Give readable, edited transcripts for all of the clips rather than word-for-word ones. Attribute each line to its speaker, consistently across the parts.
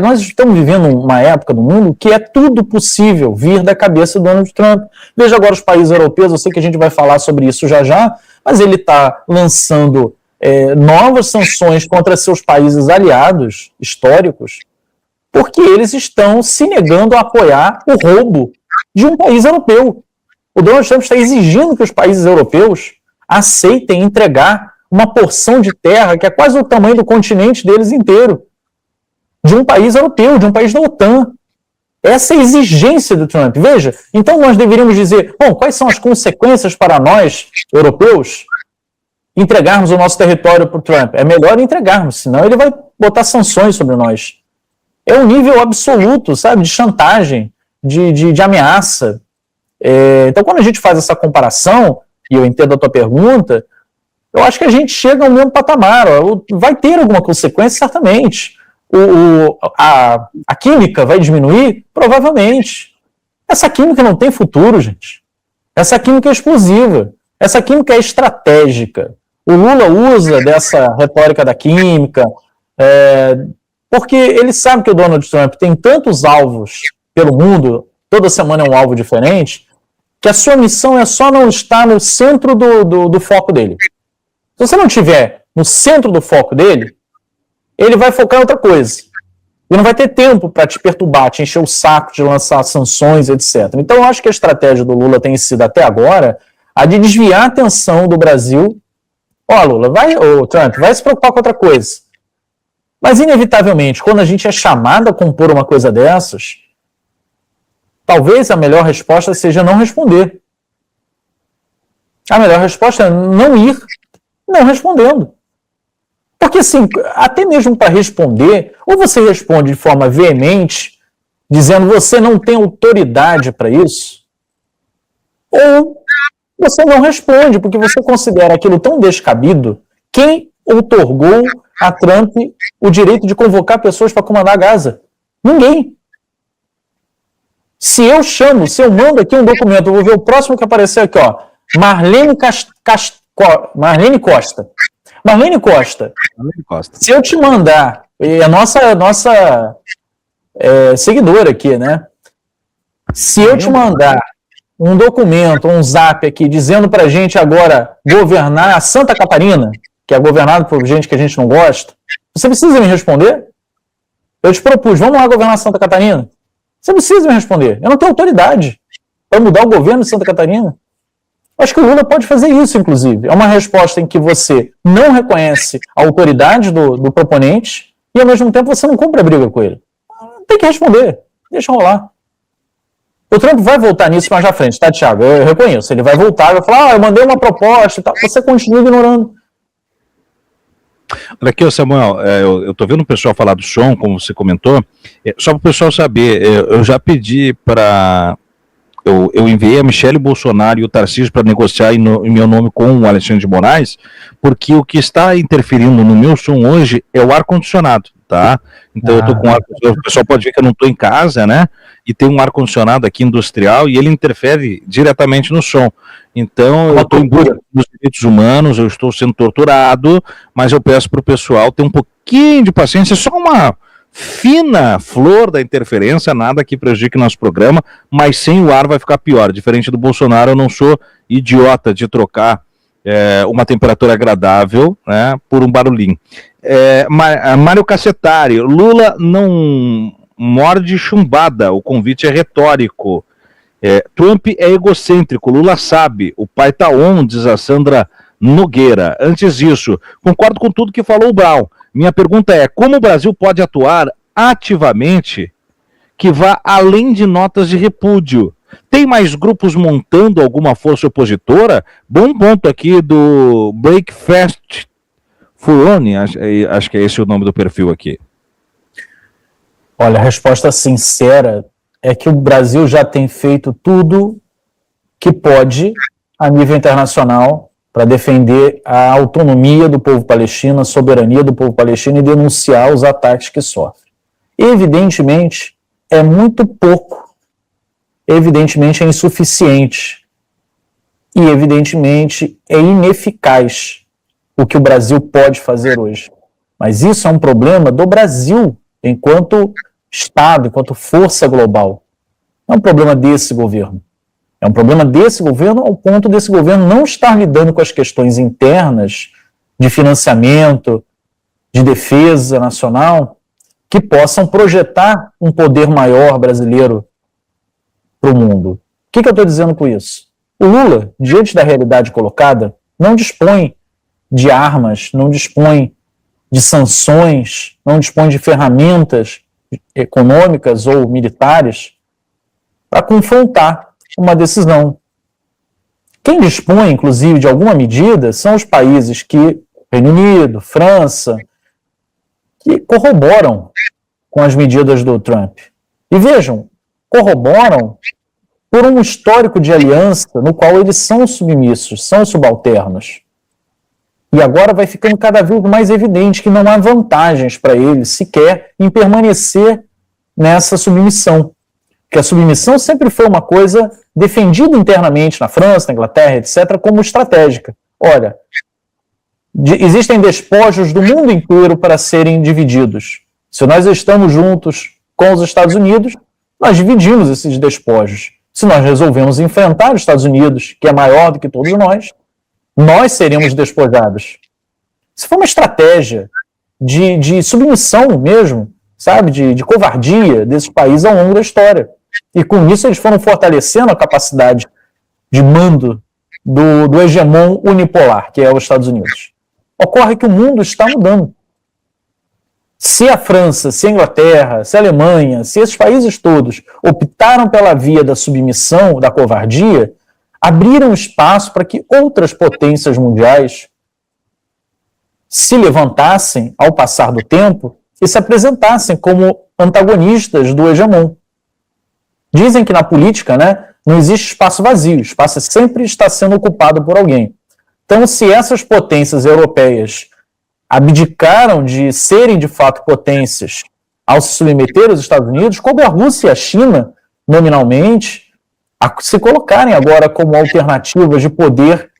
Speaker 1: Nós estamos vivendo uma época do mundo que é tudo possível vir da cabeça do Donald Trump. Veja agora os países europeus, eu sei que a gente vai falar sobre isso já já, mas ele está lançando novas sanções contra seus países aliados históricos, porque eles estão se negando a apoiar o roubo de um país europeu. O Donald Trump está exigindo que os países europeus aceitem entregar uma porção de terra que é quase o tamanho do continente deles inteiro, de um país europeu, de um país da OTAN. Essa é a exigência do Trump. Veja, então nós deveríamos dizer, bom, quais são as consequências para nós, europeus, entregarmos o nosso território para o Trump? É melhor entregarmos, senão ele vai botar sanções sobre nós. É um nível absoluto, sabe, de chantagem, de ameaça. Então, quando a gente faz essa comparação, e eu entendo a tua pergunta, eu acho que a gente chega ao mesmo patamar. Vai ter alguma consequência, certamente. A química vai diminuir? Provavelmente. Essa química não tem futuro, gente. Essa química é explosiva. Essa química é estratégica. O Lula usa dessa retórica da química, porque ele sabe que o Donald Trump tem tantos alvos pelo mundo, toda semana é um alvo diferente, que a sua missão é só não estar no centro do foco dele. Se você não estiver no centro do foco dele, ele vai focar em outra coisa. E não vai ter tempo para te perturbar, te encher o saco de lançar sanções, etc. Então, eu acho que a estratégia do Lula tem sido, até agora, a de desviar a atenção do Brasil. Lula, Trump, vai se preocupar com outra coisa. Mas, inevitavelmente, quando a gente é chamado a compor uma coisa dessas, talvez a melhor resposta seja não responder. A melhor resposta é não ir, não respondendo. Porque, assim, até mesmo para responder, ou você responde de forma veemente, dizendo que você não tem autoridade para isso, ou você não responde, porque você considera aquilo tão descabido. Quem outorgou a Trump o direito de convocar pessoas para comandar Gaza? Ninguém. Se eu mando aqui um documento, eu vou ver o próximo que aparecer aqui, ó, Marlene Costa. Marlene Costa, se eu te mandar, e a nossa seguidora aqui, né? Se eu te mandar um documento, um zap aqui, dizendo pra gente agora governar a Santa Catarina, que é governado por gente que a gente não gosta, você precisa me responder? Eu te propus, vamos lá governar Santa Catarina? Você precisa me responder. Eu não tenho autoridade para mudar o governo de Santa Catarina. Acho que o Lula pode fazer isso, inclusive. É uma resposta em que você não reconhece a autoridade do proponente e, ao mesmo tempo, você não cumpre a briga com ele. Tem que responder. Deixa rolar. O Trump vai voltar nisso mais à frente, tá, Thiago? Eu reconheço. Ele vai voltar e vai falar, eu mandei uma proposta e tal. Você continua ignorando.
Speaker 2: Olha aqui, Samuel, eu tô vendo o pessoal falar do som, como você comentou. Só para o pessoal saber, eu já pedi para... Eu enviei a Michele Bolsonaro e o Tarcísio para negociar em meu nome com o Alexandre de Moraes, porque o que está interferindo no meu som hoje é o ar-condicionado, tá? Então eu tô com o pessoal pode ver que eu não estou em casa, né? E tem um ar-condicionado aqui industrial e ele interfere diretamente no som. Então eu estou em busca dos direitos humanos, eu estou sendo torturado, mas eu peço para o pessoal ter um pouquinho de paciência, só uma fina flor da interferência, nada que prejudique nosso programa, mas sem o ar vai ficar pior. Diferente do Bolsonaro, eu não sou idiota de trocar uma temperatura agradável, né, por um barulhinho. Mário Cassetari, Lula não morde chumbada, o convite é retórico. Trump é egocêntrico, Lula sabe, o pai tá on, diz a Sandra Nogueira. Antes disso, concordo com tudo que falou o Brown. Minha pergunta é, como o Brasil pode atuar ativamente que vá além de notas de repúdio? Tem mais grupos montando alguma força opositora? Bom ponto aqui do Breakfast Furoni, acho que é esse o nome do perfil aqui.
Speaker 1: Olha, a resposta sincera é que o Brasil já tem feito tudo que pode a nível internacional para defender a autonomia do povo palestino, a soberania do povo palestino e denunciar os ataques que sofre. Evidentemente, é muito pouco, evidentemente é insuficiente e evidentemente é ineficaz o que o Brasil pode fazer hoje. Mas isso é um problema do Brasil enquanto Estado, enquanto força global. Não é um problema desse governo. É um problema desse governo ao ponto desse governo não estar lidando com as questões internas de financiamento, de defesa nacional, que possam projetar um poder maior brasileiro para o mundo. O que eu estou dizendo com isso? O Lula, diante da realidade colocada, não dispõe de armas, não dispõe de sanções, não dispõe de ferramentas econômicas ou militares para confrontar uma decisão. Quem dispõe, inclusive, de alguma medida são os países que, Reino Unido, França, que corroboram com as medidas do Trump. E vejam, corroboram por um histórico de aliança no qual eles são submissos, são subalternos. E agora vai ficando cada vez mais evidente que não há vantagens para eles sequer em permanecer nessa submissão. Porque a submissão sempre foi uma coisa defendida internamente na França, na Inglaterra, etc., como estratégica. Olha, existem despojos do mundo inteiro para serem divididos. Se nós estamos juntos com os Estados Unidos, nós dividimos esses despojos. Se nós resolvemos enfrentar os Estados Unidos, que é maior do que todos nós seremos despojados. Isso foi uma estratégia de submissão mesmo, sabe, de covardia desses países ao longo da história. E com isso eles foram fortalecendo a capacidade de mando do hegemon unipolar, que é os Estados Unidos. Ocorre que o mundo está mudando. Se a França, se a Inglaterra, se a Alemanha, se esses países todos optaram pela via da submissão, da covardia, abriram espaço para que outras potências mundiais se levantassem ao passar do tempo e se apresentassem como antagonistas do hegemon. Dizem que na política, não existe espaço vazio, o espaço sempre está sendo ocupado por alguém. Então, se essas potências europeias abdicaram de serem de fato potências ao se submeter aos Estados Unidos, coube a Rússia e a China, nominalmente, a se colocarem agora como alternativas de poder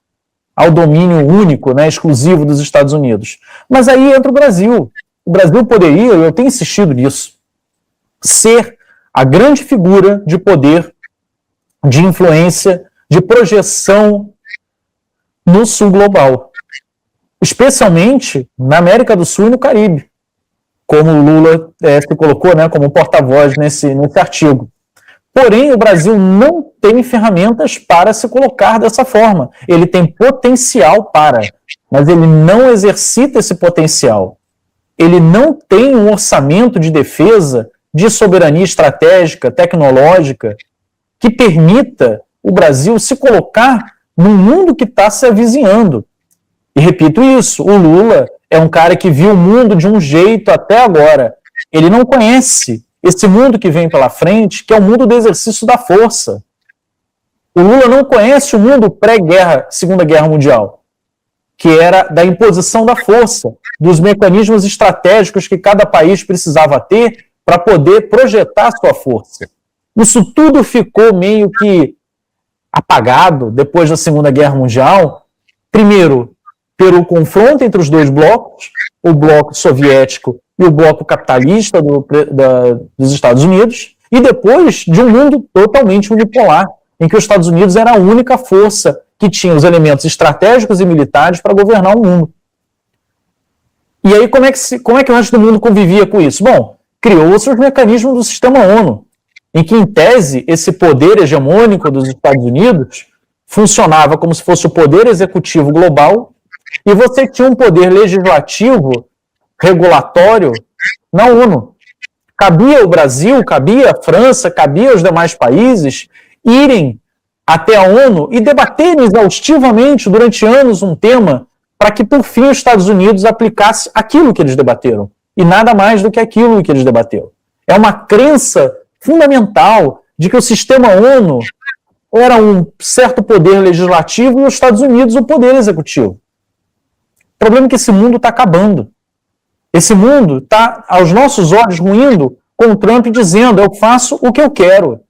Speaker 1: ao domínio único, exclusivo dos Estados Unidos. Mas aí entra o Brasil. O Brasil poderia, eu tenho insistido nisso, ser a grande figura de poder, de influência, de projeção no sul global. Especialmente na América do Sul e no Caribe, como o Lula se colocou como porta-voz nesse artigo. Porém, o Brasil não tem ferramentas para se colocar dessa forma. Ele tem potencial para, mas ele não exercita esse potencial. Ele não tem um orçamento de defesa, de soberania estratégica, tecnológica, que permita o Brasil se colocar num mundo que está se avizinhando. E repito isso, o Lula é um cara que viu o mundo de um jeito até agora. Ele não conhece esse mundo que vem pela frente, que é o mundo do exercício da força. O Lula não conhece o mundo pré-guerra, Segunda Guerra Mundial, que era da imposição da força, dos mecanismos estratégicos que cada país precisava ter para poder projetar sua força. Isso tudo ficou meio que apagado depois da Segunda Guerra Mundial, primeiro, pelo confronto entre os dois blocos, o bloco soviético e o bloco capitalista dos Estados Unidos, e depois de um mundo totalmente unipolar, em que os Estados Unidos era a única força que tinha os elementos estratégicos e militares para governar o mundo. E aí, como é que o resto do mundo convivia com isso? Bom, criou-se os mecanismos do sistema ONU, em que, em tese, esse poder hegemônico dos Estados Unidos funcionava como se fosse o poder executivo global, e você tinha um poder legislativo, regulatório, na ONU. Cabia ao Brasil, cabia à França, cabia aos demais países irem até a ONU e debaterem exaustivamente durante anos um tema para que, por fim, os Estados Unidos aplicasse aquilo que eles debateram, e nada mais do que aquilo que eles debateram. É uma crença fundamental de que o sistema ONU era um certo poder legislativo e os Estados Unidos o poder executivo. O problema é que esse mundo está acabando. Esse mundo está, aos nossos olhos, ruindo com o Trump dizendo: eu faço o que eu quero,